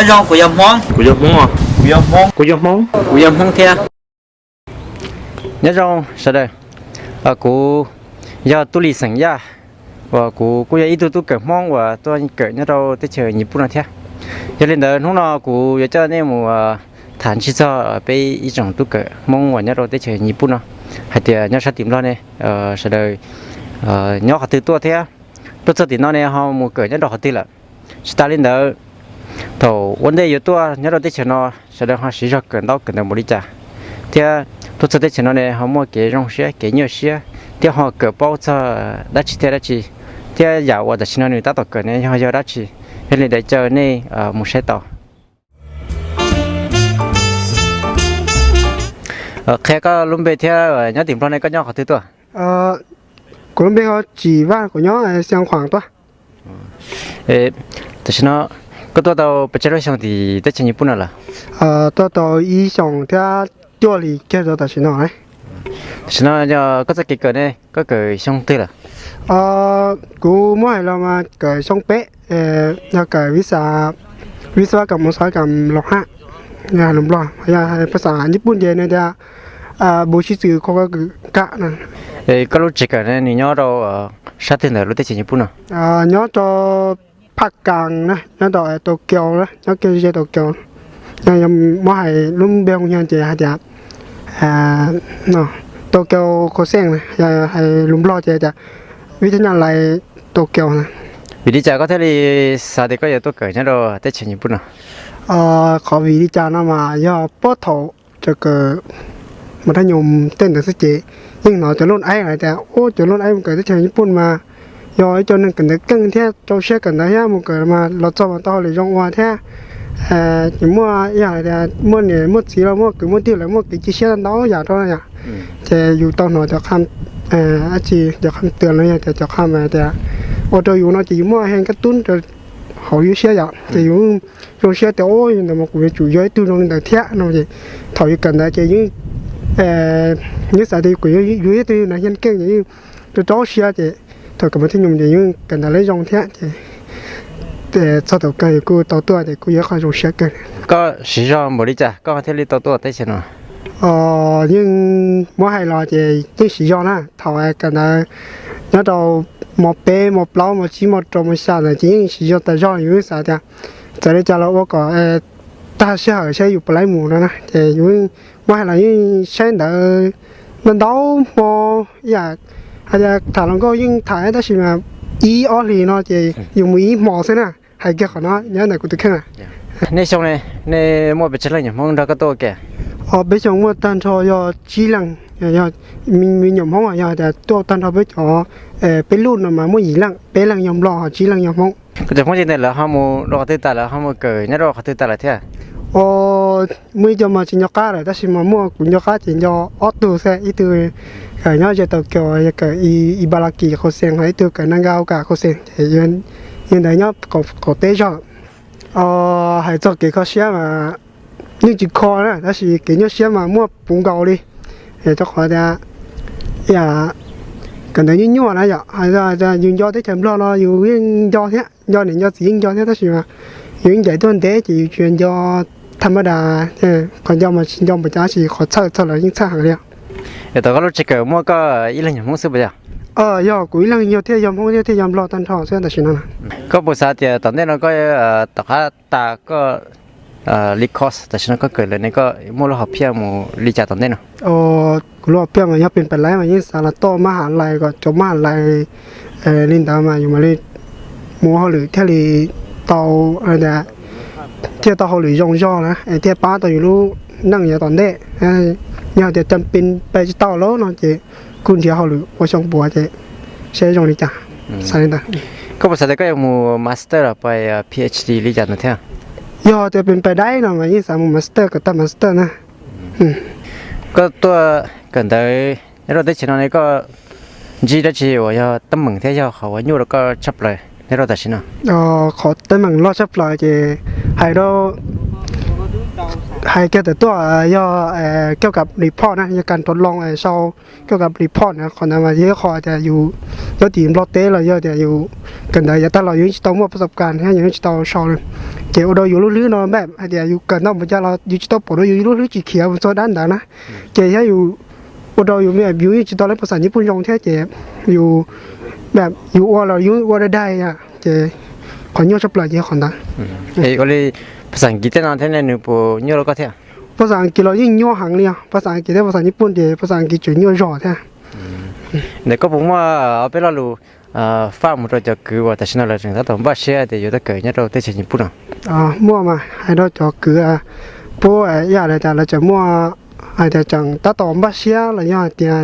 nhớ rong của dòng món của dòng món à của dòng món của dòng món theo nhớ rong sao đây của giờ tôi lì sẵn ra và của giờ ít tôi cởi mong và tôi cởi nhớ đâu tới chờ nhịp bún theo cho nên là lúc nào của giờ cho nên một thản chi cho bây ít trong tôi cởi mong và nhớ đâu tới chờ nhịp bún hay thì nhớ sao tìm lo này sao đây nhớ họ từ tôi theo tôi cho tìm nó này họ một cởi nhớ đâu họ tìm là Stalin đó thầu vấn đề yếu tôi nhớ đâu tới chờ nó sao đây họ sử dụng cởi đâu cởi được một đi trả theo tôi cho tới chờ nó này họ mua cái rong xe cái nhiều xe theo họ cởi bao cho đắt chi theo đắt chi theo dạo và đắt chi nó người ta tao cởi này họ giờ đắt chi thế nên để chờ này một xe tàu khi có lúc về theo nhớ tìm này có nhau họ thứ tuổi của lúc bây chỉ va của nhau sang khoảng tuổi thì nó có tôi tàu bây giờ sang thì tới chân nhật Bản là tôi tàu ý sang theo chỗ里接着的是哪嘞？是那叫个只几个呢？个个相对了。กูมั่วเรามาเกิดช่องเป๊ะแล้วเกิดวิศวกรรมอุตสาหกรรมโลหะงานหลุมหล่อภาษาญี่ปุ่นเดียวเนี่ยจะบูชิซึเขาก็คือกะนะก็รู้จักกันนี่ย้อนเราชาติไหนรู้ได้จากญี่ปุ่นอ่ะย้อนตัวภาคกลางนะย้อนตัวโตเกียวนะย้อนเกียวจะโตเกียวยังไม่ให้ลุ่มเบลยังจะหาจากเนาะโตเกียวโคเซ็งนะยังให้ลุ่มหล่อจะวิทยาลัยโตเกียวนะวิธีจาก็ที่สาธิตก็จะตัวเกิดเนี่ยเราได้จากญี่ปุ่นอ่ะขอวิธีจากนั้นมาย่อปอทจะเกิดมัธยมเต้นแต่สักเจยิ่งหน่อยจะรุ่นไอ้อะไรแต่โอ้จะรุ่นไอ้มันเกิดที่จากญี่ปุ่นมาย่อไอ้จนนึงกันแต่กังแท้เจ้าเชื่อกันได้ฮะมันเกิดมาเราจะมาต่อเลยจงว่าแท้chỉ muaอย่างแต่muaเนี่ยmuaสีเราmuaคือmuaที่เราmuaกี่ชิ้นน้อยอย่างเท่านั้นอย่างจะอยู่ตอนหน่อยจะคำอาชีจะคำเตือนเลยจะคำแต่โอ้จะอยู่เนาะจะอยู่muaแห่งกระตุ้นจะเขาอยู่เสียอย่างจะอยู่เสียแต่โอ้ยแต่มาคุยจุยย้อยตู้ลงแต่เทียเนาะจะถอยกันได้จะยิ่งยิ่งสายดีคุยอยู่ตู้ไหนยันเก่งจะยิ่งจะจ้อเสียจะถอยกับมันที่ยุ่งจะยิ่งกันได้เลยจงเทียจะแต่สถานการณ์กูต่อตัวแต่กูยังคอยรู้เชื่อกันก็สีจอมบริจาคก็ที่รีต่อตัวได้เช่นว่ายังไม่ให้รอจะยิ่งสีจอนะถอยกันนะแล้วเราหมดเป้หมดเปล่าหมดชี้หมดตรงหมดสารจริงสีจอแต่จออยู่สารจะได้จะเราว่าก็ตาเชื่อใช้อยู่ปลายหมู่นะแต่อยู่ไม่ให้เรายิ่งใช้แต่มันเดาโมอยากอาจจะถ่ายลงก็ยิ่งถ่ายได้สิมาอีออลีเนาะจะอยู่มีหมอซินะให้แกขอเนาะเนี่ยไหนกูจะแค่ไหนในช่วงนี้ในมั่วไปเฉลยอย่างมองเราก็โตแก่ไปช่วงมั่วตันทอยอจีหลังยอมีหย่อมห้องอ่ะยอแต่ตัวตันทอไปจ่อเป็นรุ่นมามั่วอีหลังเป็นหลังยอมรอจีหลังยอมห้องก็จะพูดจริงๆแล้วเขาโมรอติดตาแล้วเขาโมเกิดเนี่ยรอเขาติดตาแล้วเท่ามือจะมาจินยก้าเลยแต่สิมามั่วกุญยก้าจินยออตูเซอีตัวเนาะจะตัวเกี่ยวกับอีบารากิเขาเสียงให้ตัวกับนางกาวกับเขาเสียงยังได้เนาะก็เตะจอให้做给เขาเสียมานี่จิคอนะแต่สิ给เนาะเสียมามั่วปุ่งเกาเลยจะขอจะอย่ากันแต่ยิ่งยั่วนะอย่าให้จะยิงยอได้เต็มรออยู่ยิงยอเนี้ยยอหนึ่งยอสี่ยิงยอเนี้ยแต่สิมายิงใหญ่ต้นเตะจะอยู่chuyênยอธรรมดาคนยอมายอมประจ้าสิขอเช่าเลยยิ่งเช่าหางเดียวแต่ก็รู้จักเกิดมั่วก็อีหลังอย่างมั่วซื้อไปจ้ะยอกุยลังยอเที่ยมห้องเที่ยมรอตันทอเส้นแต่ชินั่นก็ภาษาเดียตอนนี้เราก็ตาก็รีคอสแต่ฉันก็เกิดเลยนี่ก็มั่วเราหอบเพี้ยมูรีจ่าตอนนี้เนาะกูรู้เพี้ยมันยับเป็นไปแล้วมายิ่งสารโตมหาลัยก็จบมหาลัยลินดามาอยู่มาเลยมัวหรือเที่ยวเตาอะไรเนี่ยเที่ยวเตาหรือยองย่อนะเที่ยวป้าตัวอยู่รู้นั่งอยู่ตอนเด็กเนี่ยจะจำเป็นไปเตาแล้วเนาะจะคุณเที่ยวหรือว่าช่องบัวจะใช้ตรงนี้จ้ะใช่ไหมก็ภาษาเดียก็ยังมูมาสเตอร์ไป PhD รีจ่านั่นเท่ายอจะเป็นไปได้เนาะมายิ่งสามมาสเตอร์กับตั้งมาสเตอร์นะก็ตัวกันได้เราได้ชินอะไรก็จีได้ชีว่าจะตั้งมึงเที่ยวเขาว่าอยู่แล้วก็ชับเลยให้เราตัดสินขอตั้งมึงรอชับเลยจะให้เราให้แกแต่ตัวย่อเกี่ยวกับรีพอร์ตนะการทดลองเกี่ยวกับรีพอร์ตนะคนนั้นมาเยอะขอจะอยู่ แล้วทีมรถเต้เราเยอะเดี๋ยวอยู่กันได้แต่เราอยู่ที่ต้องมีประสบการณ์ให้อยู่ที่ต้องชอบเลยเจ้าเราอยู่รู้ๆเนาะแบบเดี๋ยวอยู่กันต้องมันจะเราอยู่ที่ต้องปวดเราอยู่รู้ๆจีเขียวมันโซด้านด่านะเจ้าอยู่เราอยู่แบบอยู่ที่ต้องเล่นภาษาญี่ปุ่นยองแท้เจ้าอยู่แบบอยู่ว่าเราอยู่ว่าได้อ่ะเจ้าขอโยชอบเลยเจ้าขอนะ เอ้ก็เลยภาษาอังกฤษนั่นแท้ๆหนูปูโยเราก็แท้ ภาษาอังกฤษเรายิ่งย่อหังเลยภาษาอังกฤษได้ภาษาญี่ปุ่นเจ้าภาษาอังกฤษจะย่อจ่อแท้ เด็กก็ผมว่าเอาไปแล้วรู้ฟ้ามันเราจะคือว่าแต่ฉันเราถึงถ้าต้องบ้าเชื่อแต่อยู่ถ้าเกิดเนี่ยเราได้ใช้ญี่ปุ่นมั่วมาให้เราจะคือพวกยาอะไรแต่เราจะมั่วอาจจะจังตัดต่อบ้าเชื่ออะไรอย่างเดียว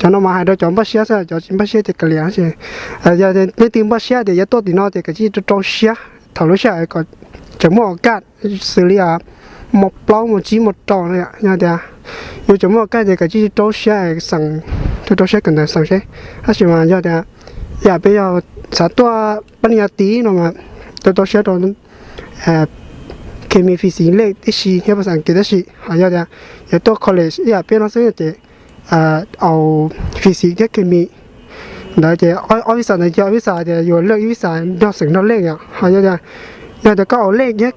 จะนำมาให้เราจอมบ้าเชื่อซะจะบ้าเชื่อจะกระเลียใช่จะไม่ถึงบ้าเชื่อเดี๋ยวตัวตีนอเดี๋ยวก็จะต้องเชื่อถ้าเราเชื่อก็จะมั่วกัดสื่อเรียหมดเปล่าหมดจีหมดจอเลยอย่างเดียวอยู่จะมั่วกัดเดี๋ยวก็จะต้องเชื่อสั่งต้องเชื่อกันแต่สั่งใช่ถ้าใช่มาอย่างเดียวอย่าไปเอาสาตัวปัญญาตีเนาะมาตัวเชื่อตัวเคมีฟิสิกส์เลขที่ชีให้ภาษาอังกฤษได้ชีหายาเดียอย่าตัวคอลเลจอย่าเป็นนักศึกษาเจเอาฟิสิกส์กับเคมีแล้วเจเอาวิชาไหนจะเอาวิชาเดียอยู่เลือกวิชาย่อสิ่งนั้นเลขอ่ะหายาเดียอย่าแต่ก็เอาเลขเนี่ย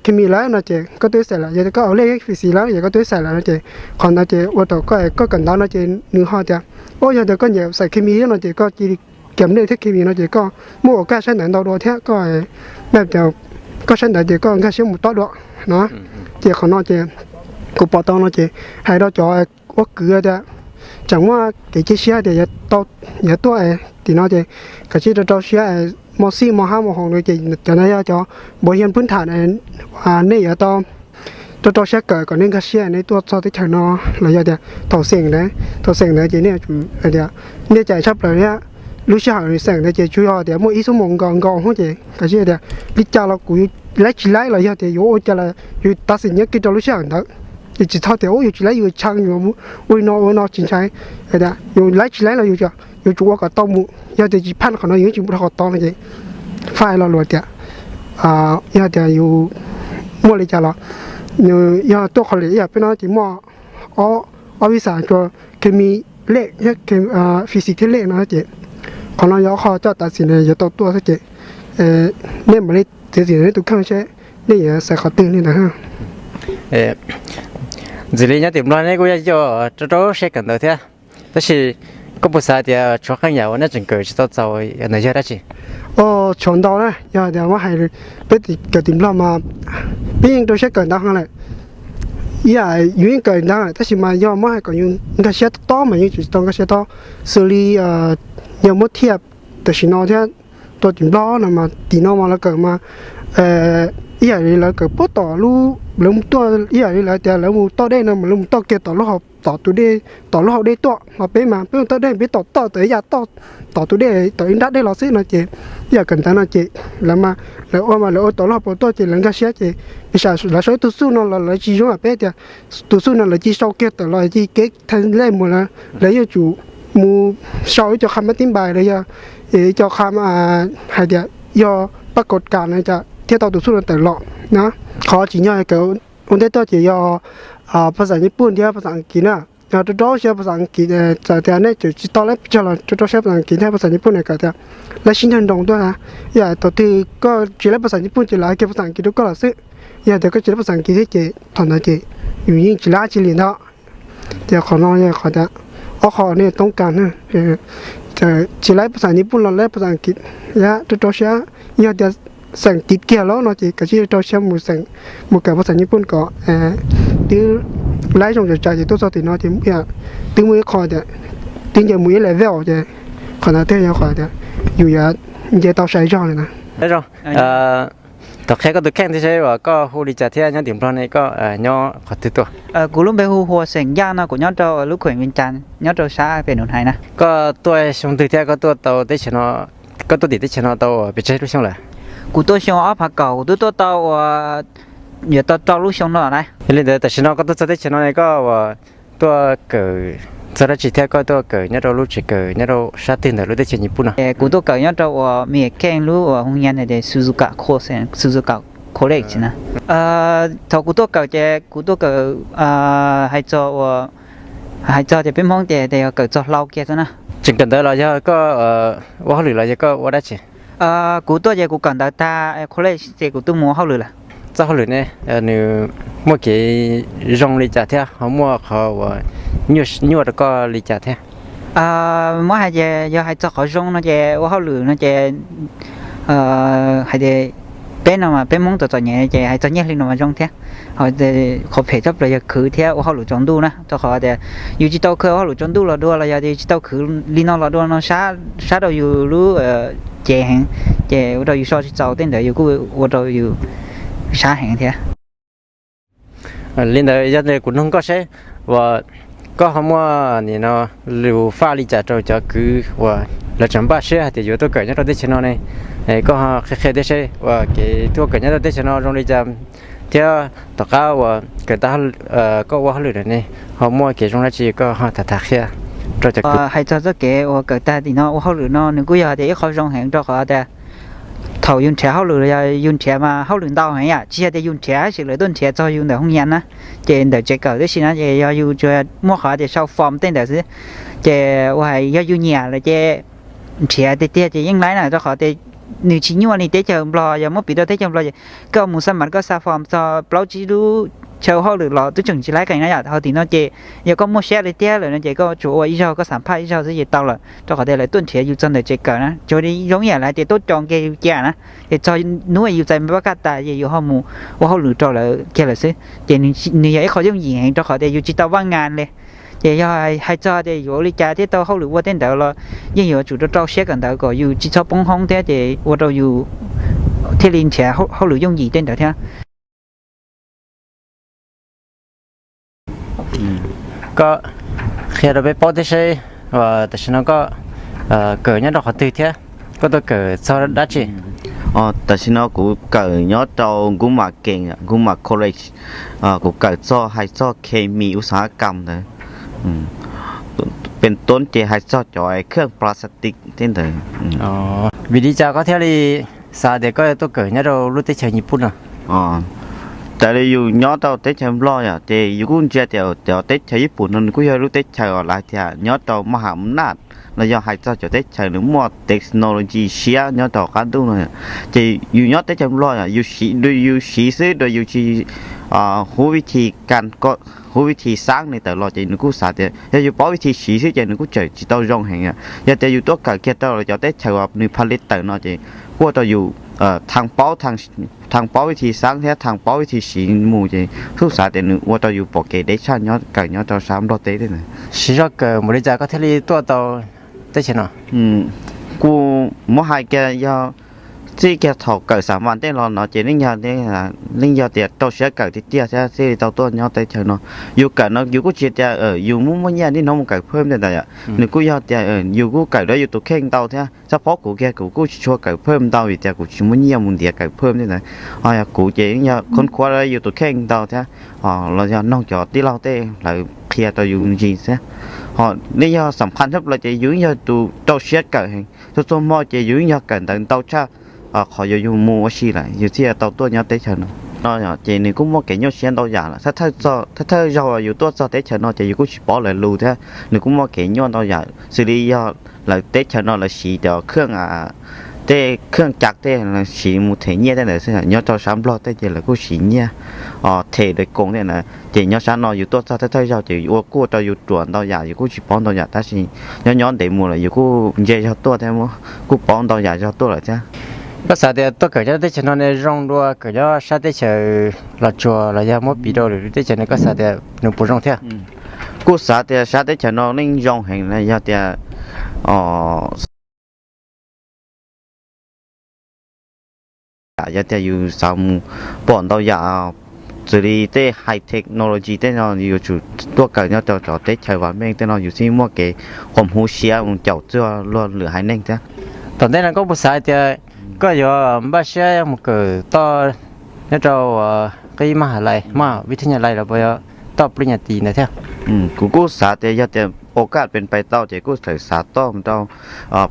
เคมีแล้วนะเจก็ตัวเสร็จแล้วอย่าแต่ก็เอาเลขฟิสิกส์แล้วอย่าก็ตัวเสร็จแล้วนะเจคนนั้นเจว่าตัวก็กันได้นะเจหนึ่งห้าเดียโอ้อย่าแต่ก็อย่าใส่เคมีนะเจก็จีเก็บเนื้อที่เคมีนะเจก็มั่วก็ใช้หนังดาวแท้ก็แบบเดียวก็ฉันแต่เดี๋ยวก็แค่เชื่อมต่อด้วยเนาะเจ้าของน้องเจ้ากูปอตองน้องเจ้าให้เราจ่อว่าเกลือเด้อจังว่าเดี๋ยวเชื่อเดี๋ยวต่ออย่าตัวตีน้องเจ้าก็เชื่อเราเชื่อมสี่มห้ามหกเลยเจ้าจะได้จ่อบริหารพื้นฐานนี่อย่าตัวเชื่อเกิดก่อนนี่ก็เชื่อในตัวซอที่ฉันเนาะเราอย่าเดี๋ยวต่อเสียงนะต่อเสียงนะเจ้าเนี่ยเดี๋ยวเนี่ยใจชอบเลยเนี่ยรู้สึกอะไรสั่งแต่เจ้าช่วยเดี๋ยวมั่วอีสมองกองหัวเจ้าก็เชื่อเดี๋ยวลิจ่าเรากู来起来了，要得有家了，有大事情给到路上的，一直他的我有起来有抢有么，为那进来，对的，有来起来了有着有做个盗墓，要得一判可能有就不好当了的，快了落的，要得有莫里家了，有要多好嘞，要不然就莫，为啥个เคมีเลขเนี่ยฟิสิกส์เลขนะเจ๊可能要好จะตัดสินเลยจะตัวสักเจ๊เนี่ยมันเดี๋ยวตัวข้างใช่นี่อย่าใส่ขอตื่นนี่นะฮะgiờ này nhá tìm lo này cũng cho cho sẽ cần đầu thế đó là có một số thì cho khán giả nó chừng cỡ cho tao này chơi đó chị chọn đó này giờ ดี๋ยวว่าให้ไปติดกับtìm lo mà bây giờ tôi sẽ cần đó hơn này giờ những cái đó nàyถ้าสิมาย่อมาให้ก่อนยังก็เสียต่อมายังจะต้องก็เสียต่อxử lýยังไม่เทียบแต่สินอที่ตัวจิ้มล้อนะมาตีน้องมาแล้วเกิดมาอีอย่างนี้แล้วเกิดปุ๊บต่อรู้แล้วมุตัวอีอย่างนี้แล้วแต่แล้วมุต่อได้นะมันแล้วมุต่อเกี่ยวต่อแล้วเขาต่อตัวได้ต่อแล้วเขาได้ตัวมาเป็นมาเป็นต่อได้เป็นต่อแต่อยากต่อตัวได้ต่ออินดัสได้เราซื้อนะเจอยากกันตั้งนะเจแล้วมาแล้วว่ามาแล้วต่อแล้วพอต่อเจหลังก็เสียเจวิชาสุดแล้วใช้ตัวสู้นั่นเราจีจงอ่ะเป็นแต่ตัวสู้นั่นเราจีชอบเกี่ยวแต่เราจีเก๊กทันเล่หมดแล้วแล้วอยู่จู่มูชอบจะคำมาติ้มใบเลยอ่ะจะคำให้เดียยอปรากฏการณ์จะเที่ยวต่อตัวสู้แต่หลอกนะขอจีน่อยเกิดวันที่ต่อจะยอภาษาญี่ปุ่นที่ภาษาอังกฤษนะตัวตัวใช้ภาษาอังกฤษจะแต่เนี่ยจะตอนแรกจะเราตัวใช้ภาษาอังกฤษให้ภาษาญี่ปุ่นเนี่ยก็จะและชิ้นทันตรงด้วยนะอย่าตัวที่ก็จะเล่นภาษาญี่ปุ่นจะไล่เก็บภาษาอังกฤษก็เราซื้ออย่าเดี๋ยวก็จะเล่นภาษาอังกฤษที่จะถอนจะอยู่ยิ่งจะล่าจะเรียนเนาะเดี๋ยวขอน้อยขอจะขอเนี่ยต้องการนะจะจะไล่ภาษาญี่ปุ่นเราไล่ภาษาอังกฤษยะตัวใช้ยะเดี๋ยวสั่งติดเกี่ยวแล้วเนาะจีก็จะตัวใช้มือสั่งมือกับภาษาญี่ปุ่นก็ที่ไล่จงจะใจจะตัวสติเนาะจียะถึงมือขอจะถึงจะมือเลเวลจะขนาดเท่ายังขอจะอยู่ยะจะต้องใช้จ่อเลยนะได้จ้ะต่อแค่ก็ตัวแข่งที่ใช้ว่าก็ฮูริจัดที่ยันถิ่มพลนี้ก็ย่อขอติดตัวกูรู้ไปหัวเสียงย่านะกูย่อตัวลูกเขยวินจันย่อตัวช้าเป็นหนุนไทยนะก็ตัวชงตัวที่ก็ตัวโตได้ชนะก็ตัวติดได้ชนะโตไปใช้ลูกชงเลยกูตัวชงอ้อผักเก่ากูตัวโตอย่าตัวลูกชงหน่อยนะเรื่องแต่ชนะก็ตัวจะได้ชนะนี่ก็ว่าตัวเกิดจะได้ชีเท่าก็ตัวเกิดเนี่ยเรารู้จักเกิดเนี่ยเราชาติแต่รู้ได้เช่นญี่ปุ่นนะกูตัวเกิดเนี่ยเรามีแข่งรู้ว่าหุ่นยันในซูซูกะโคเซนซูซูกะโคเล็กใช่ไหมถ้ากูตัวเกิดจะกูตัวเกิดให้ตัว hai cho thì bên mong để cởi cho lau kia thôi nè chừng cần tới là cho có hoa lửa là cho có hoa đất chứ cú tôi giờ cú cần đào ta college thì cú tôi mua hao lửa là cho hoa lửa này nếu mua cái rong lì chả thế họ mua họ nhiều được có lì chả thế mỗi hai giờ hai cho khỏi rong nó giờ hao lửa nó giờ hai giờ bên nào mà bên mong tụi nhẹ giờ hai cho nhẹ lên nào mà rong thế họ để họ phải chấp lại khử thế hao lửa trong đu nè cho họ để yêu chỉ tao khử hao lửa trong đu là đua là giờ chỉ tao khử lên nó là đua nó sát đâu yêu lú chè hàng chè ở đâu yêu so chỉ tao tên đấy yêu cú ở đâu yêu sát hàng thế lên đây giờ này cũng không có xe và có họ mua thì nó liều pha lì chả cho cứ và là chấm ba xe thì giờ tôi cởi nhất là nó này có họ khai đấy xe và cái tôi cởi nhất là nó trong lì chả theo tất cả và cái ta có qua lửa này họ mua cái trong đó chỉ có họ thật kia cho chắc hay cho rất cái và cái ta thì nó hao lửa nó nếu cứ giờ thì khó rong hàng cho họ để thầu dùng trẻ hao lửa là dùng trẻ mà hao lửa đau hay à chỉ là để dùng trẻ chỉ là đơn trẻ cho dùng để không nhận á trên để chạy cờ đấy xin á để dùng cho mua họ để sau form tên để chứ để hay dùng nhà là để trẻ để để những lái này cho họ để nếu chỉ như vậy để chờ lo giờ mất bị đâu thế chờ lo cái một sản phẩm có sa form cho báo chí đủ chờ họ được lo tôi chừng chỉ lái cái này à thôi thì nó chỉ giờ có mua xe để tiếc rồi nó chỉ có chỗ ý sao có sản phẩm ý sao sẽ gì tao là cho họ đây là tuân trẻ dùng chân để chạy cờ nó cho đi giống như là để tốt chọn cái kia nó để cho nếu mà dùng chân mới bắt ta giờ dùng họ mù họ lựa chọn là kia là gì thì nếu vậy họ dùng gì hàng cho họ để dùng chỉ tao vang ngàn này thì hay cho thì có lý trả thì tao không được qua tên đó là nhưng nhiều chủ trao xe cần đó có dùng chỉ cho bông hông thế thì qua đâu dùng thế liên trẻ không được dùng gì tên đó thế có khi đó bé bỏ thế xe và tại sao nó có cởi nhất là họ từ thế có tôi cởi sau đó chứ tại sao nó cũng cởi nhớ tàu cũng mà kiện cũng mà college cũng cởi cho hay cho chemi อุตสาหกรรมเลยเป็นต้นเจให้ซอจอยเครื่องพลาสติกที่ไหนวิธีจะก็เท่าที่ซาเด็กก็ตัวเกิดเนี่ยเรารู้ได้เชิงญี่ปุ่นอ่ะแต่เราอยู่ย้อนเราเตะเชิงลอยอ่ะแต่อยู่กุ้งเจ้าเดี๋ยวเตะเชิงญี่ปุ่นนั่นก็ยังรู้เตะเชิงอะไรที่ย้อนเรามหาอำนาจเราอยากให้ซอจอยเตะเชิงหรือมั่วเทคโนโลยีเชียย้อนเราการดูเลยแต่อยู่ย้อนเตะเชิงลอยอ่ะอยู่สีโดยอยู่สีซื้อโดยอยู่ที่หูวิธีการก็หูวิธีสร้างในแต่เราจะนึกกู้สาแต่ยังอยู่ป้อวิธีสีที่จะนึกกู้เจอจิตเราจงแห่งอ่ะยังแต่อยู่ตัวเกิดเกิดเราจะได้ใช้ว่าในผลิตแต่เนาะจะกู้เราอยู่ทางป้อทางป้อวิธีสร้างแท้ทางป้อวิธีสีหมู่จะทุกสาแต่นึกว่าเราอยู่ปกเกได้ชั้นย้อนเกิดย้อนเราซ้ำเราเต้ได้เลยสีเราเกิดบริจาคก็เท่าที่ตัวเราได้ใช่เนาะกูมั่วหายแกยาที่แกถอดเกิด3 วันได้รอเนาะเจนิ่งยาเนี่ยนิ่งยาเดียตัวเสียเกิดที่เตี้ยใช่ที่ตัวตัวเนาะแต่เธอเนาะอยู่เกิดเนาะอยู่กูเชียร์อยู่มุ่งมั่นยานี่น้องมันเกิดเพิ่มได้แต่อ่ะหนึ่งกูยาเดียอยู่กูเกิดแล้วอยู่ตัวเข่งเตาเท่าเฉพาะกูแกกูชัวร์เกิดเพิ่มเตาอีกแต่กูชิมุ่งยามุ่งเดียเกิดเพิ่มได้ไหนอ๋อกูเจนิ่งยาคนคว้าแล้วอยู่ตัวเข่งเตาเท่าเราจะน้องจอดที่เราเต้เราเคลียร์ตัวอยู่จริงใช่นี่ยาสำคัญครับเราจะยืนยาตัวตัวเสียเกิดเองตัวมอจะยืนยาเกิดแต่เตาชาขออยู่มัวชีlạiอยู่ที่ตัวตัวnhau tế chờ nó chỉ nếu cũng mua cái nhau xuyên đâu giả làถ้าเราอยู่ตัวตัวtế chờ nó chỉ cũng bỏ lại lù thế nếu cũng mua cái nhau đâu giả xử lý do là tế chờ nó là xí điềuเครื่องจักรเต้là xí một thể nhẹ thế này sẽ nhau cho sắm lo tế chỉ là cũng xí nhẹ thể để công thế này chỉ nhau sáng nóอยู่ตัวตัวถ้าเราchỉว่ากู้ตัวอยู่chuẩn đâu giảอยู่cũng chỉ bỏ đâu giả ta xí nhau để mua làอยู่cũng dễ choตัวthế mua cũng bỏ đâu giả choตัวlà thếก็สาเดียตัวเกิดจะได้เชิญในร่องดัวเกิดจะชาได้เชิญละจัวละยามปีโดหรือได้เชิญในก็สาเดียหนึ่งปุ่นร่องเท่ากูสาเดียชาได้เชิญในร่องแห่งในยาเดียยาเดียอยู่สามปอนตัวยาจุดเต้ไฮเทคโนโลยีเต้เราอยู่จุดตัวเกิดเนี่ยจะเต้ใช้ว่าแม่งเต้เราอยู่ที่มั่วเก๋ความหูเสียมันเจ้าเจ้าล้วนเหลือหายแน่งจ้ะตอนนั้นก็ภาษาเดียก็อยู่บ้านเช่มันเกิดต่อเนี่ยเราcáiมหาลัยวิทยาลัยเราไปต่อปริญญาตรีนะเท่ากูสาเดียจะโอกาสเป็นไปต่อจะกูศึกษาต่อมันต่อ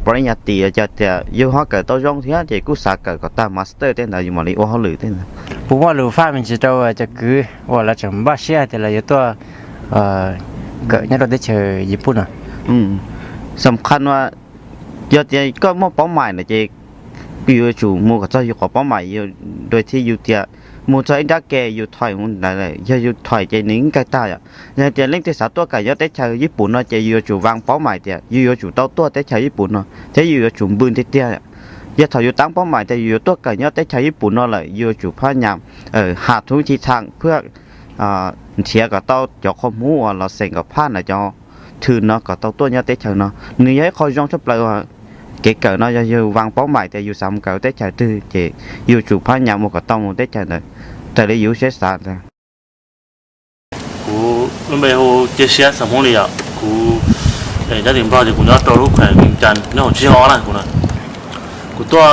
ปริญญาตรีจะอยู่ห้องเกิดต่อยงที่จะกูสาเกิดก็ตามมาสเตอร์เต้นอะไรอยู่มาลีว่าเขาหรือเต้นผมว่ารู้ฟ้ามันจะเราจะคือว่าเราจะบ้านเช่แต่เราอยู่ตัว เกิดเนี่ยเราได้เจอญี่ปุ่นอ่ะ สำคัญว่ายอดเจก็มั่วเป้าหมายนะเจอยู่จูมัวก็จะอยู่กับเป้าหมายอยู่โดยที่อยู่เตียมัวจะอินดักแกอยู่ถอยมันอะไรอยู่ถอยเจนิ่งก็ได้อ่ะยังเจเล่นที่สาตัวไก่ยอดได้ใช้ญี่ปุ่นเนาะเจอยู่จูวางเป้าหมายเตียอยู่จูเต้าตัวได้ใช้ญี่ปุ่นเนาะเจอยู่จูบืนที่เตียยอดถอยอยู่ตั้งเป้าหมายแต่อยู่ตัวไก่ยอดได้ใช้ญี่ปุ่นเนาะเลยอยู่จูพยายามหาทุกทิศทางเพื่อเชียก็เต้าจอกข้อมูลเราเซ็งกับผ้านะจอถือเนาะก็เต้าตัวเนี่ยได้ใช้เนาะเนื้อคอยย่องชอบเลยว่าเก๋เก๋เนาะอยู่วางเป้าหมายแต่อยู่ซ้ำเก๋ได้ใช้ตื้อเจอยู่จูพยายามมันก็ต้องได้ใช้เลยแต่ได้อยู่เสียสารเลย กูมันไปโหเจียเสียสมองเลยอ่ะกูgia đình bao giờ cũng nhớ trâu lúc khỏe mình chăn nó chỉ ho này cũng làกูตัว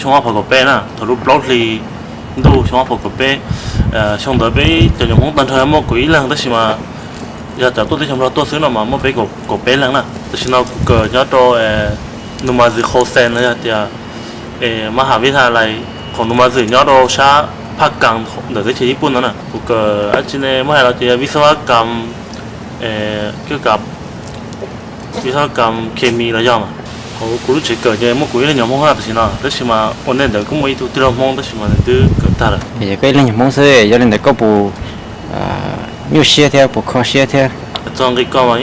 ช่วงพอกบนะทะลุบล็อกลีดูช่วงพอกบช่วงเดี๋ยวไปจะอยู่ห้องตันเธอมั่วกุยหลังแต่สิมาอยากจะตัวที่ชมเราตัวซื้อหน่อมามั่วไปกบหลังนะแต่สิเราเกิดยอดตัวนุมาซึโคเซนเลยเดียมหาวิทยาลัยของนุมาซึยอดตัวช้าภาคกลางเดี๋ยวจะใช้ญี่ปุ่นนั่นน่ะกูเกิดอาจจะเนี่ยเมื่อเราจะวิศวกรรมเกี่ยวกับวิศวกรรมเคมีอะไรอย่างอ่ะกูรู้จักเกิดยังมั่วกุยเลยยังมั่วอะไรสินะแต่สิมาวันนี้เดี๋ยวกูไม่ตัวที่เรามั่วแต่สิมาเดี๋ยวเกิดตาละ bây giờ cái lên những món xe gia đình để có bù nhiều xe theo bù kho xe theo trong cái con mà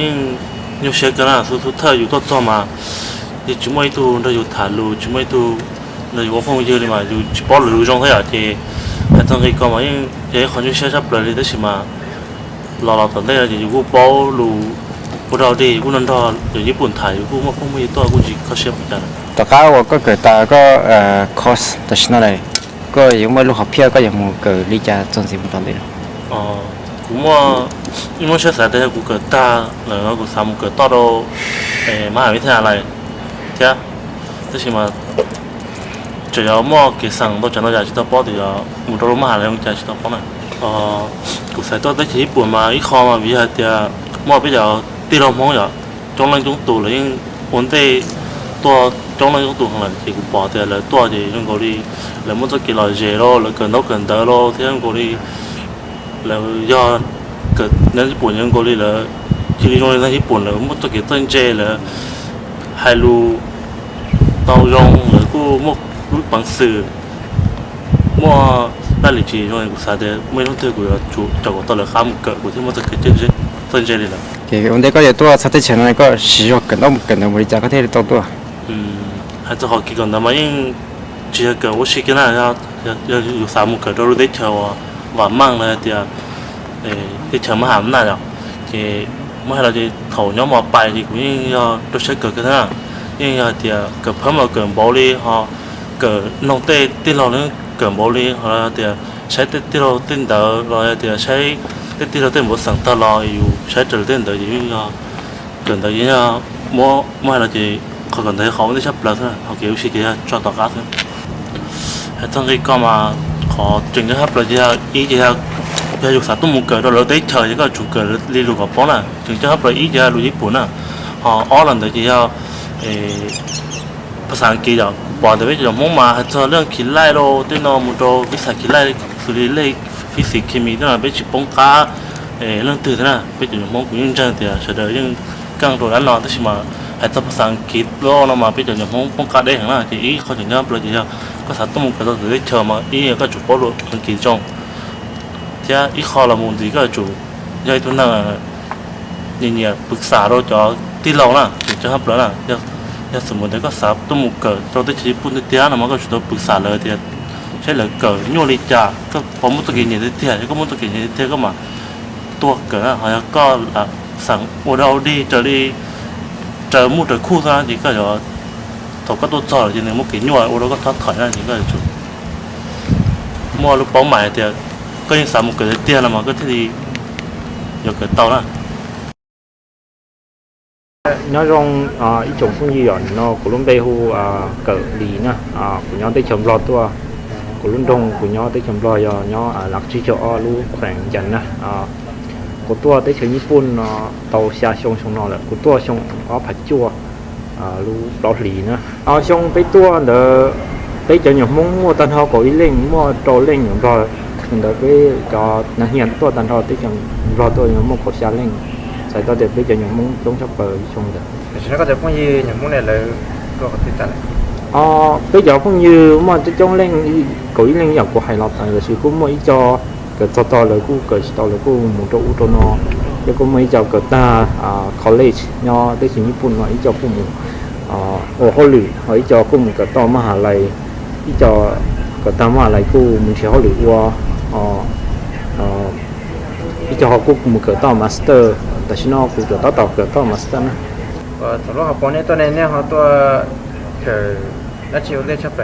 nhiều xe cái nào số thợอยู่ตัวmà thì chúng mấy tu nóอยู่thả lù chúng mấy tu nóอยู่phong dư màอยู่bỏ lù trong thế à thì trong cái con mà cái con nhiều xe sắp lại thì mà lò tận đây là chỉกูbỏ lùกูเราดีกูนั่นทออยู่ญี่ปุ่นถ่ายกูมาคงไม่ตัวกูจีเขาเชื่อเหมือนกัน ต่อข้าวก็เกิดตาก็คอสแต่ชนะเลยก็ยังไม่รู้ขับเพี้ยก็ยังมูเกิดลิจาจนสิบตอนเลย กูมั่ว因为现在的กูเกิดตาแล้วกูซ้ำเกิดต่อ到มหาวิทยาลัยเจ้าแต่สิมาจะ要มั่วเกี่ยสั่งตัวจันทร์อยากจะป้อตัวมุดลงมหาลัยอยากจะป้อน่ะกูใส่ตัวได้ที่ญี่ปุ่นมาอีกข้อมาวิทยาเดียมั่วไปจะตีลมห้องอย่าจงเล่นจงตู่เลยยังวันเดตัวจงเล่นจงตู่ของเราที่กูบอกเดียเลยตัวที่ยังกูดีแล้วมันจะกี่ร้อยเจโร่แล้วเกินต้องเกินเดอร์โร่ที่ยังกูดีแล้วยอดเกิดในญี่ปุ่นยังกูดีแล้วที่นี่โรงเรียนในญี่ปุ่นแล้วมันจะกี่ต้นเจแล้วไฮรูเตาจงหรือกูมั่วรู้บังสื่อมั่วได้หรือจีโรงเรียนกูสาเดียไม่ต้องเจอกูจะจูจับกูตลอดข้ามเกิดกูที่มันจะเกิดต้นเจเลยละ cái vấn đề có gì tôi sắp tới chuyện này có sử dụng cần nó mới có thể tốt tôi 还是好几个，那么因这个我是跟他要有啥么个都得瞧啊，晚忙了的，得瞧么还么那了，这么还了这头要么摆的，因要都是个跟他，因要的个朋友个玻璃哈，个弄得老人个玻璃好了的，ใช้得老顶头了的，ใช้得老顶不上到了有，ใช้这顶头因要，跟头因要么还了这。เขาคนไทยเขาไม่ได้ชอบเราเท่านั้นเขาเกี่ยวกับสิ่งที่ชอบต่อการซึ่งแต่ตอนนี้ก็มาขอจึงจะครับเราจะอีจะอยู่สายตุ้มมุกเกิดเราได้เฉยก็จุกเกิดเรียนรู้กับป้อนน่ะจึงจะครับเราอีจะรู้ญี่ปุ่นน่ะอ๋อหลังจากที่ภาษาอังกฤษอ่ะบอกแต่ว่าจะมุ่งมาให้เรื่องคิดไล่เราที่น้องมุดโตวิชาคิดไล่สุริเลขฟิสิกส์เคมีที่นั่นไปจิปงกาเรื่องตื่นน่ะไปจุดมุ่งกูยังเจอเดียวเฉยๆยังกลางตัวนั้นนอนที่มาไอ้ตัวภาษาอังกฤษโลกมาไปจนอย่างป้องกันได้อย่างนั้นที่อีเขาถึงจะเราจะก็สามต้องมุ่งกันตัวได้เชื่อมาอีก็จุดป้อรู้อังกฤษจงที่อีเขาเรามุ่งดีก็จุดย่อยตัวนั้นเนี่ยปรึกษาเราจะที่เราน่ะถึงจะครับเราน่ะอย่าสมมติก็สามต้องมุ่งเกิดเราได้ใช้ปุ่นที่เตี้ยนะมันก็จุดปรึกษาเลยที่ใช่เลยเกิดโยลิจ่าก็พอมุตกินเนี่ยที่เตี้ยก็มุตกินเนี่ยที่เตี้ยก็มาตัวเกิดเขาก็สั่งเราดีจะดีchờ mua được khu ra thì cái đó thầu các tôi cho thì nếu một cái nhồi ô đó có thoát khỏi ra thì cái chủ mua lúc báo mày thì có những sản một cái tiền là mà có thể thì được cái tàu đó nó trong ít trồng phong gì rồi nó của luôn đây hu cỡ lì nè của nhau tới chấm lọt tua của luôn đông của nhau tới chấm lọt giờ nhau lạc chi chỗ lu khoảng dần nè của tua tới chơi Nhật Bản tàu xa sông nó là của tua sông ở phải chua lu đỏ lì nữa sông tới tua đỡ tới chơi Nhật Bản mua tân họ có ý lên mua trâu lên rồi đỡ cái cho nó hiện tua tân họ tới chơi rồi tôi mua có xa lên sai to để bây giờ những mong trong chấp bờ trong được thì nó có thể phong như những món này là có thể ta lại bây giờ phong như mà trong lên cõi lên dọc của hải lộc này là sự cũng mấy cho cái to là cũng cái to là cũng một chỗ nó cái cũng mấy cho cái ta college nho tới trường Nhật nói cho cũng ở họ lử hỏi cho cũng cái to mà hà lại cho cái ta mà lại cũng mình sẽ họ lử qua cho họ cũng một cái to masterแต่ชิโน่กูจะต่อเกิดต่อมาสเตอร์นะสำหรับเขาปอนนี้ตัวนี้เขาตัวเกิดและชิวเล่ชับไป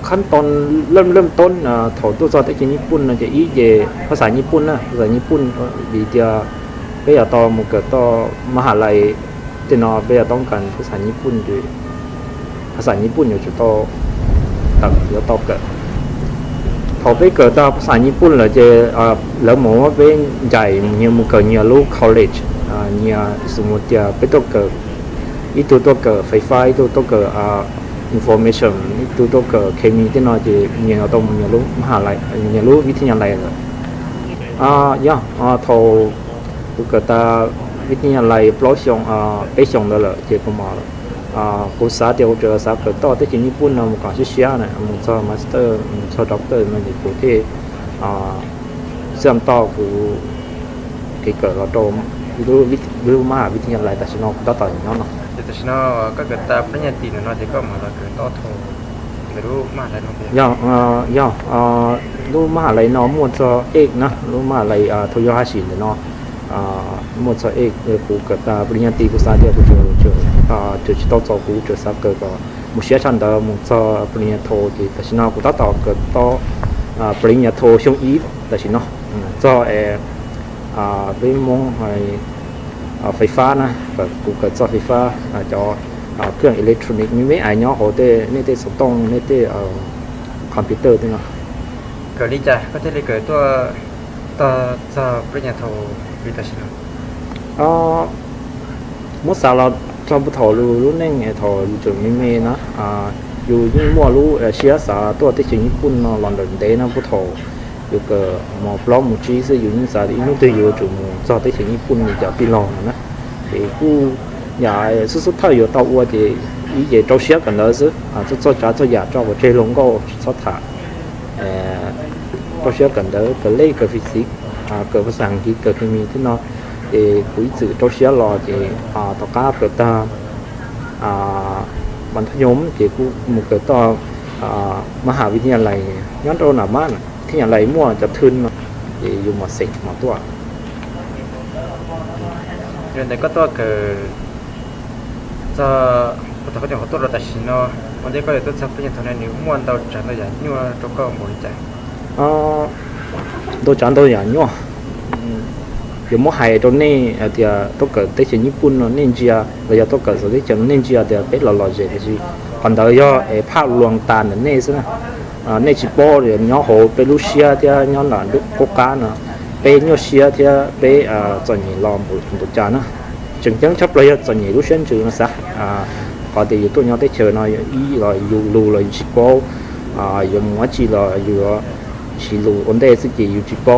ขั้นตอนเริ่มต้นถอดตัวซอสที่ญี่ปุ่นนะจะอีเจภาษาญี่ปุ่นนะภาษาญี่ปุ่นดีเดียไปอยากต่อมุกเกิดต่อมหาลัยจะนอไปอยากต้องการภาษาญี่ปุ่นด้วยภาษาญี่ปุ่นอยู่จุดต่อตัดเดี๋ยวต่อเกิดเขาไปเกิดต่อภาษาญี่ปุ่นเลยจะแล้วหมอว่าเป็นใหญ่เนี่ยมุกเกิดเนี่ยลูก college เนี่ยสมมติจะไปต้องเกิดอีตัวต้องเกิดไฟฟ้าอีตัวต้องเกิดinformation อีตัวต้องเกิดเคมีที่นอจะเนี่ยเราต้องเนี่ยลูกมหาลัยเนี่ยลูกวิทยาลัยเลยเขาเกิดต่อวิทยาลัยปลอดชงไปชงได้เลยเจ้าประมาณกูสาเดียวเจอสาเกิดต่อที่ญี่ปุ่นมันก็เชี่ยวนะมันชอบมาสเตอร์มันชอบด็อกเตอร์มันอยู่ที่เชื่อมต่อกูเกิดเราโตรู้มากวิทยาลัยแต่ฉันเอาต่ออย่างนั้นเนาะแต่ฉันก็เกิดตาปริญญาตรีเนาะจะก็มาเราเกิดต่อโทไม่รู้มากอะไรน้องย่อรู้มากอะไรเนาะมั่วจะเอกนะรู้มากอะไรโทโยฮาชิเนาะมั่วจะเอกกูเกิดตาปริญญาตรีกูสาเดียวกูเจอต่อกูเจอสักเกิดก็มุเชียชันเดอร์มุจะปริญญาโทที่แต่ฉันเอากูต่อเกิดต่อปริญญาโทช่วงอีแต่ฉันเนาะจะไปมองให้ไฟฟ้านะแบบกูเกิดจอไฟฟ้าจอเครื่องอิเล็กทรอนิกส์มีไม่ไอ้เนาะโหเต้นี่เต้สมต้องนี่เต้คอมพิวเตอร์ด้วยเนาะเกิดดีใจก็จะได้เกิดตัวจะปริญญาโทวิทยาศาสตร์มุสาเราชอบถอรู้แน่ไงถออยู่จุดไม่เมนะอยู่ยิ่งมั่วรู้เชียสาตัวที่ญี่ปุ่นเนาะลอนดอนเดนะผู้ถออยู่กับหมอปลอมหมูจีซึ่งอยู่นี่สาดีนู่นตัวอยู่จุดหมู่จอดที่ญี่ปุ่นมีจะปีลองนะแต่กูอยากสุดท้ายอยู่ตัวว่าจะอีเจเจ้าเชียกันแล้วสิจะจ้าจะอยากจ้าว่าเจลงก็ชอบถ่ายเจ้าเชียกันแล้วก็เล่กับฟิสิกส์เกิดภาษาอังกฤษเกิดเคมีที่เนาะคุยสื่อเจ้าเชียรอจะต่อการเกิดตามัธยมจะกูมุกเกิดต่อมหาวิทยาลัยย้อนโดนหนาบ้านที่อย่างไรมั่วจะทึนอยู่มาสิงมาตัวเรื่องแต่ก็ตัวเกิดจะพุทธก็จะขอตัวเราแต่ชินเนาะวันนี้ก็จะต้องทำเป็นอย่างเท่านั้นนี่ม้วนเราจันเราอย่างนี้ว่าเราก็หมดใจตัวจันตัวอย่างนี้อยู่มั่วหายตรงนี้เดี๋ยวตัวเกิดที่ญี่ปุ่นเนาะเนินเจียเราจะตัวเกิดส่วนที่จะเนินเจียเดี๋ยวเป็นหล่อๆเจที่คนเดียวภาพลวงตาเนี่ยนี่สินะในจีบอเดี๋ยวย้อนหัวไปลูเซียที่ย้อนหลังลูกโกกานะไปย้อนเซียที่ไปจนยี่ลอมบุตรจานะจึงจังชับเลยจนยี่ลูเซียนจืดนะซะก็เดี๋ยวตัวย้อนได้เชิญหน่อยอีเลยอยู่ลูเลยจีบออยู่มัวจีเลยอยู่จีลูอันเดสิจีอยู่จีบอ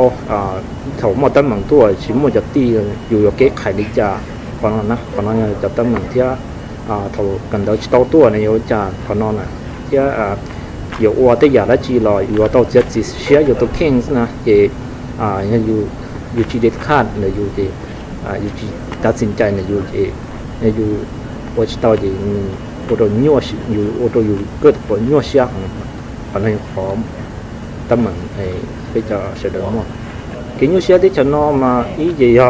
ถมมาตั้งหมังตัวชิมมันจะตีอยู่เก๊กไข่ดิจ่าก่อนนะก่อนนั้นจะตั้งหมังที่ถมกันเดี๋ยวโตตัวในอยู่จ่าก่อนนั้นนะที่อยู่ว่าแต่อยากได้จีลอยอยู่ตัวจะจีเชียอยู่ตัวเข่งนะอยู่จีเด็ดขาดเนี่ยอยู่จีอยู่จีตัดสินใจเนี่ยอยู่ว่าจะตัวจีว่าตัวยั่วอยู่ว่าตัวอยู่เกิดผลยั่วเชียตอนนี้พร้อมตั้งเหมือนไปจะเสด็จมั่วกินยั่วเชียที่ฉันนอมาอีเดีย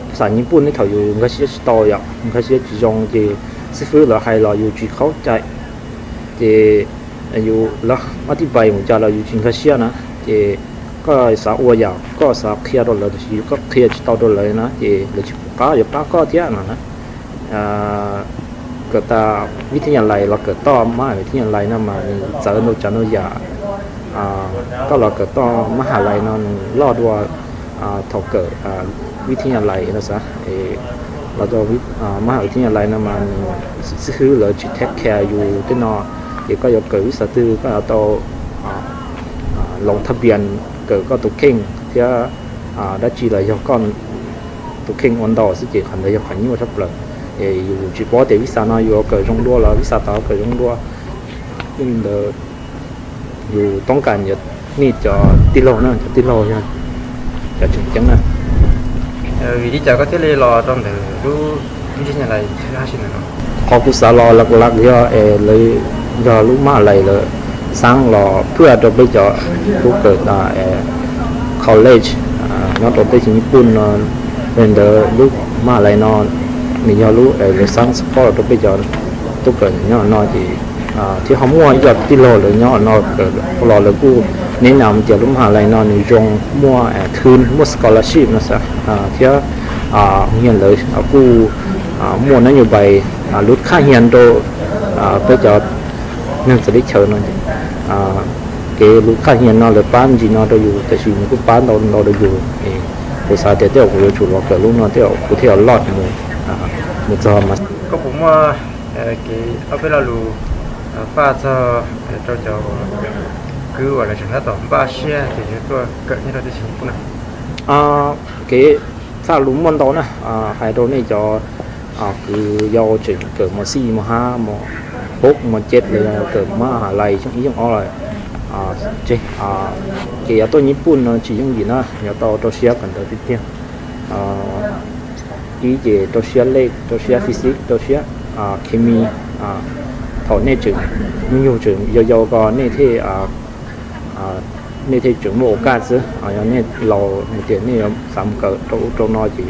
ภาษาญี่ปุ่นนี่เขาอยู่ก็เชียตัวอย่างก็เชียจีจงจีสิฟื้นหรือใครเราอยู่จีเข้าใจอยู่แล้วอธิบายมันจะเราอยู่จริงก็เชื่อนะก็สาวอยากก็สาวเคลียร์ตัวเลยก็เคลียร์ตัวตัวเลยนะเลยชิบก้าอยู่ก้าก็เที่ยนะเกิดตาวิทยาลัยเราเกิดต่อมาวิทยาลัยนั่นมาเจอโนจันโนยาก็เราเกิดต่อมหาลัยนั่นรอดว่าถกเกิดวิทยาลัยนะซะเราจะมหาวิทยาลัยนั่นมาซื้อเลยจิตเทคแคร์อยู่ที่นอก็อยากเกิดวิสัยก็เอาตัวลงทะเบียนเกิดก็ตุกเข่งที่ đã chỉ là do con tụ kinh ổn đỏ sự chỉ hành để cho hành nhiều rất là dù chỉ có để visa nó dù cởi trong đua là visa tao cởi trong đua nhưng là dùต้องการจะนี่จะติโลนะจะติโลnhaจะchừng chắn nè vì đi chợ có thể lấy lò trong đểรู้ที่ไหนที่ห้าชิ้นเนาะพอกูสาลอหลักๆก็เลยก็รู้มาอะไรเลยสร้างลอเพื่อจะไปเจาะรู้เกิดcollege เนาะตัวไปที่ญี่ปุ่นเนาะเป็นเดอรู้มาอะไรเนาะมียอรู้เลยสร้างสปอร์ตตัวไปเจาะตัวเกิดเนาะเนาะที่เขามั่วยอดที่รอเลยเนาะเนาะเกิดรอเลยกูแนะนำจะรู้มาอะไรเนาะในจงมั่วทุนมั่ว scholarship นะสิที่เงินเลยกูมั่วนโยบายลดค่าเงินโดไปเจาะเงินสลิดเชิญเนาะเกลดค่าเงินเนาะเลยป้านจีเนาะเราอยู่แต่ชีวิตกูป้านเราอยู่กูสาเดียวกูจะฉุดเราเกิดลูกเนาะเที่ยวกูเที่ยวรอดมือจอมาก็ผมว่าเกเอาไปเรารู้ป้าcho cứ gọi là chúng ta tổng ba xe thì chúng tôi cỡ như là cái gì cũng nào cái sao đúng món đó nè hai đôi này cho cứ do chuyện cỡ một xì một ha một hút một chết là cỡ mà lại trong ý trong rồi chứ cái ở tôi Nhật Bản chỉ dùng gì nữa nhà tôi xe cần tới tiếp ý về tôi xe lệ tôi xe physics tôi xe chemi thọ nét chữ nhiều chữ do có nét thế nét thế chữ một cái chứ nét lò một tiền nét sắm cỡ trong nó chỉ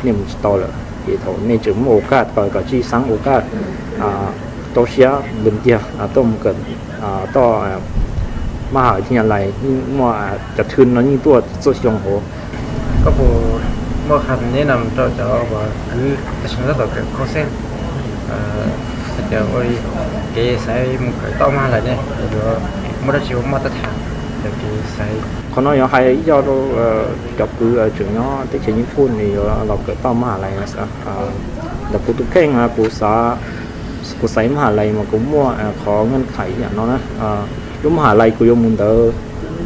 nét một to là thì thọ nét chữ một cái còn có chi sáng một cái tôi sẽ bình thường tôi một cần to mà ở trên này nhưng mà chặt thun nó như tua做生活ก็พอเมื่อคำแนะนำเราจะว่าคือจะใช้ตัวเกิดข้อเส้นเดี๋ยวเกใส่มุกต่อมาอะไรเนี่ยเดี๋ยวไม่ได้ชิวมาตรฐานเดี๋ยวเกใส่เขาnói hay do đâu gặp cứ ở trường nó tới trường Nhật Bản thìเราเกิดต่อมาอะไรนะสักแต่กูตุ้งเข่งกูใส่มหาลัยมากูมั่วขอเงินไขอย่างนั้นนะlúc mหาลัยกูยมุนเดอ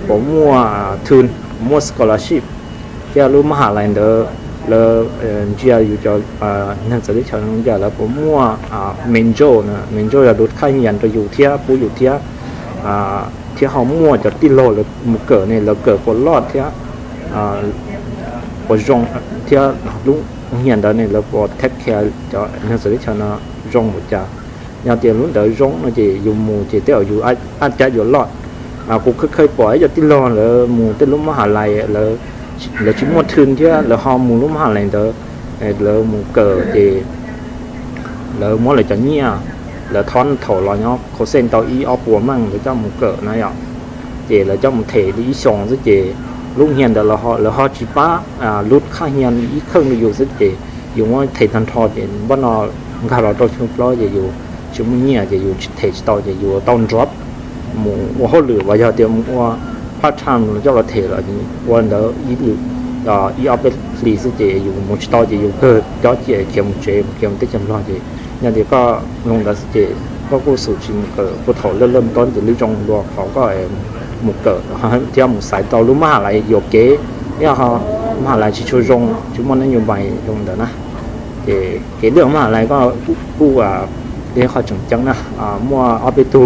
ผมมั่วทุนมั่ว scholarship ที่รู้มหาลัยเดอแล้วเจียอยู่จอนั่นจะได้เชิญน้องเจียแล้วผมมั่วเมนโจนะเมนโจจะดูดค่าเงินตัวอยู่เที่ยปูอยู่เที่ยที่เขามั่วจะติโลหรือมุกเกิดเนี่ยเราเกิดคนรอดเที่ยปจงเที่ยลุงเงินเดอเนี่ยเราปอเทคแคร์จะนั่นจะได้เชิญน้องจงหมดจ้าnhà tiền luôn đỡ rong nó chỉ dùng mù chỉ tiêu dùng ăn trái dùng lọt cũng khơi bỏ cho tin lo là mù tên lúc mà hà lại là chỉ một thường chứ là họ mù lúc mà hà lại đỡ là mù cờ thì là mỗi lần chọn nhia là thon thổ là nó có sen tàu y ở của mang để cho mù cờ này ạ chỉ là cho một thể đi sòng rất chỉ lúc hiện là họ chỉ ba lúc khai hiện ý không được dùng rất chỉ dùng thể thành thọ thì bắt nó cả là tôi không lo gì dùng chúng mìnhจะอยู่เทสต่อจะอยู่ต้น drop หมู่ว่าเขาหรือว่าจะเดี๋ยวว่าพาร์ทไทม์เราจะเราเทแล้วนี่วันเดียวอีหรืออีเอาไปรีสจะอยู่หมู่ต่อจะอยู่เกิดยอดเกี่ยวเกี่ยวที่จำลองจะอย่างเดียวก็ลงดัสจะก็กู้สู่ชิมเกิดผู้ถอเริ่มต้นจะรู้จงรัวเขาก็หมู่เกิดเที่ยวหมู่สายต่อรู้มาอะไรอยู่เก๋เนี่ยเขามาอะไรชิชูจงจุมันนั่นอยู่ใบลงเดี๋ยวนะเก๋เรื่องมาอะไรก็กู้เดี๋ยวเขาจังจังนะมั่วเอาไปตู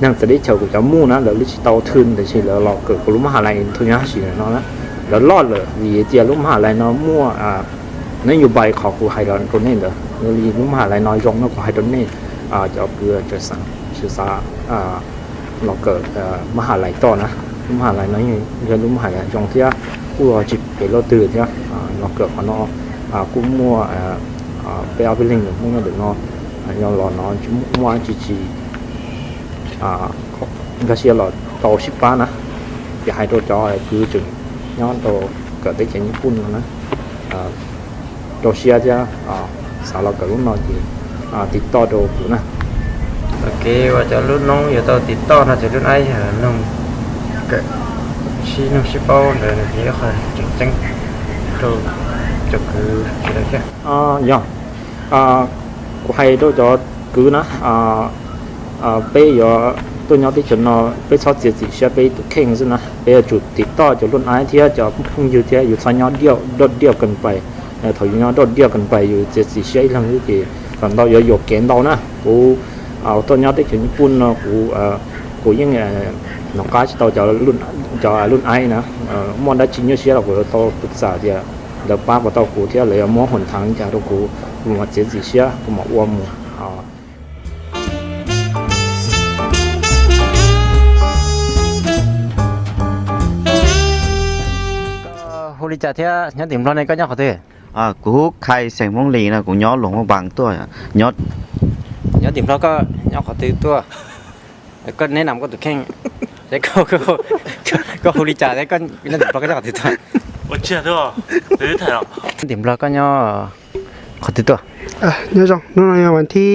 นั่งจะได้เช่ากับจ้ามู่นะแล้วลิชิตเอาทุนแต่ชีแล้วเราเกิดกับลูกมหาลัยทุนยาสีเนาะนะแล้วรอดเลยวีเจียลูกมหาลัยเนาะมั่วนั่นอยู่ใบขอกูไฮดอนตัวนี้เด้อแล้วลูกมหาลัยน้อยจงเนาะกูไฮดอนนี่จะเพื่อจะสั่งสื่อสารเราเกิดมหาลัยต่อนะลูกมหาลัยน้อยเรียนลูกมหาลัยจงที่กูจิบเปเราตื่นที่เราเกิดของเนาะกูมั่วไปเอาไปเล่นกับมั่วเด็กเนาะnhau lò nó chúng mua chỉ cái xe lò tàu ship ba nè thì hai đôi cho cứ chừng nhau tàu cỡ tới chạy Nhật Bản nữa tàu xe ra sao là cỡ lúc nào thìติดต่อđồ của nè ok và cho lúc nông giờ tàuติดต่อlà cho lúc ấy nông cỡ xí nông ship bao rồi thì phải chừng chừng đồ cho cứ cái đấy chứ của hay đó cho cứ nó bây giờ ตัวเนาะที่จนเนาะไปชอบเสียสิเสียไปตุกเข่งซะนะไปจุดติดต่อจะรุ่นไอ้เที่ยจะพุ่งอยู่เที่ยอยู่ซอยเนาะเดียวโดดเดียวกันไปถอยเนาะโดดเดียวกันไปอยู่เสียสิเสียอีหลังนี่ที่ฝันเราอยู่หยกเกณฑ์เรานะกูเอาตัวเนาะที่จนญี่ปุ่นเนาะกูยังnó cá chỉ tàu cho luôn ai nữa món đã chín như xe là của tàu tự xả thì là ba của tàu cũ thì lấy món hồn thắng cho tàu cũ mà chế gì xe của mà uom hồ ly trà thế nhớ điểm lo này có nhau có thể cú khai sành mong lì là cũng nhó lủng bằng tuổi nhó nhớ điểm lo có nhau có thể tua có nên nằm có được khen đấy có hồ ly trà đấy có nên điểm lo có nhau có thể tua 我记得哦，没太了。 điểm lo có nhau có thể tua nhớ rằng nó làวันที่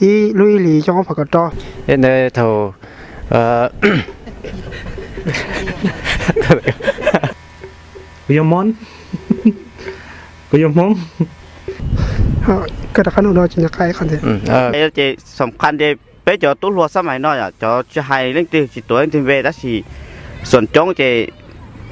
อีลุยหลีจ้องผักกระจอ nên đây thầu bây giờ món bây giờ món ก็ตะขันอุดรจินตะไคร้คันเดีย เอ้เจสำคัญเจไปจอตู้รัวสมัยน้อยจะให้เรื่องตีจิตตัวเองที่เวได้สิส่วนจงเจ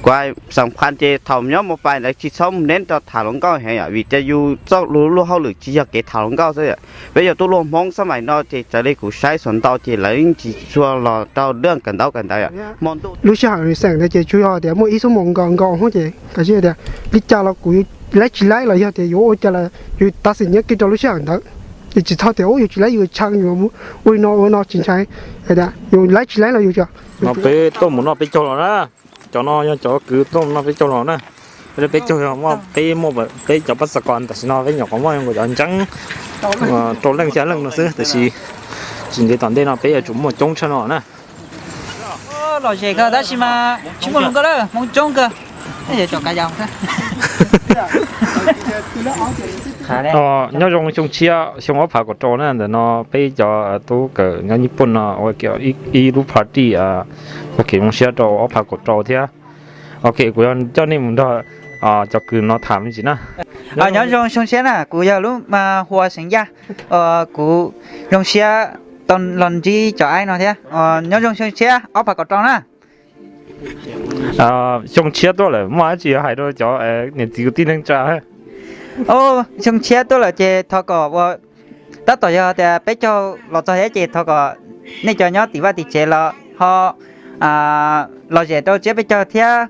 กว่าสำคัญเจทำย้อมมาไปแล้วที่ชอบเน้นต่อถาลงเก้าเหี่ยวิจะอยู่เจ้ารู้เขาหรือที่จะเกถาลงเก้าซะเนี่ยไปจอตู้รัวมองสมัยน้อยเจจะได้กูใช้ส่วนเตาเจแล้วยิ่งจีชัวรอเตาเรื่องกันเตากันได้อะมองตู้ ลูกชายแสงแต่เจช่วยเอาเดี๋ยวมั่วอีสมองกองห้องเจก็เชื่อเดี๋ยวลิจ่าเรากูไล่จีไล่เราเดี๋ยวอยู่จะละอยู่ตัดสินเนี่ยกินตัวลูกชายนั่นอยู่จีเท่าเดี๋ยวอยู่จีไล่อยู่ช่างอยู่วิ่งนอจริงใช่เดี๋ยวอยู่ไล่จีไล่เราอยู่จ้ะ nó bé tôm muốn nó bé cho nó ra cho nó cho cứ tôm nó bé cho nó nè bé cho nó mà bé mua bé cho bắt sạc conแต่nó bé nhỏ có mua người ăn trắng trộn lên chén lên nó xứแต่chỉ để tận đây nó bé ở chúng một trong cho nó nè lo gì cơ đó xí mà chúng con có đó mong trông cơ bây giờ chọn cả dòng thế nhớ trong trong chia trong ốp phá của trò nè để nó bây giờ tôi cỡ nhớ Nhật Bản nó ở kiểu iru party ok trong chia trò ốp phá của trò thế ok của cho nên mình đó cho cứ nó thảm gì nè nhớ trong xe nè của giờ lúc mà hoa sinh ra của trong xe tần lần gì cho ai nói thế nhớ trong xe ốp phá của trò nè trong chia đó là mà chỉ hay đó cho nên chỉ có tin năng trả trong xe tôi là chị thọ cỏ tất cả giờ thì bé cho lọt cho hết chị thọ cỏ nên cho nhớ tỷ ba tỷ chị là họ lọt chị đâu chị bé cho thế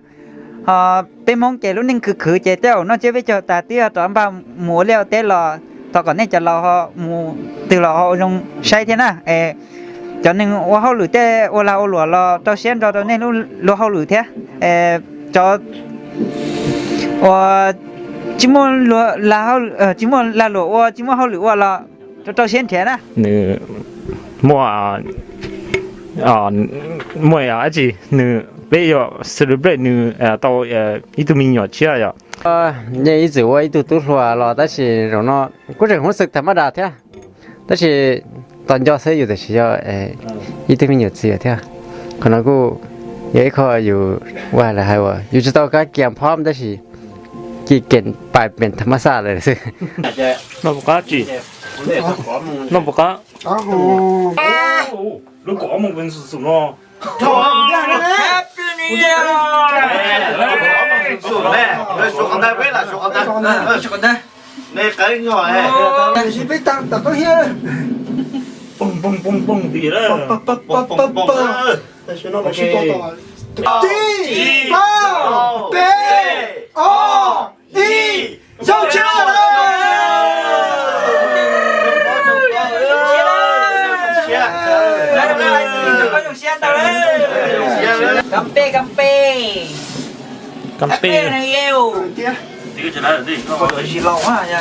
họ bé mong chị lúc nên khử chị theo nó chị bé cho ta tia tròn bao mùa leo té lò thọ cỏ nên cho lò họ mùa từ lò họ dùng say thế nè cho nên họ lử té là lùa lò cho xem cho nên lùa họ lử thế cho chỉ muốn là họ chỉ muốn là lúa chỉ muốn họ lúa là cho xem thế nè nữ mua mua gì nữ bây giờ celebrate nữ tao ít tụi mình nhỏ chia rồi như ý chỉว่าít tụi hoa là đó là rồi nó có thể không sức thầm đa thế đó là toàn do sẽ อยู่แต่ chỉ cho ít tụi mình nhỏ chia thế còn nó cũng vậy khóอยู่ว่าlà hayว่าอยู่จะต้องการเกี่ยมพร้อมได้สิกี่เก่งไปเป็นธรรมชาติเลยสิ nó có gì nó có nó có một bên sụn nó bông bông bông bông gì đó bông bông bông bông Chi bao bê o y dâu chưa cà phê này yêu这个起来了，对，我是老话呀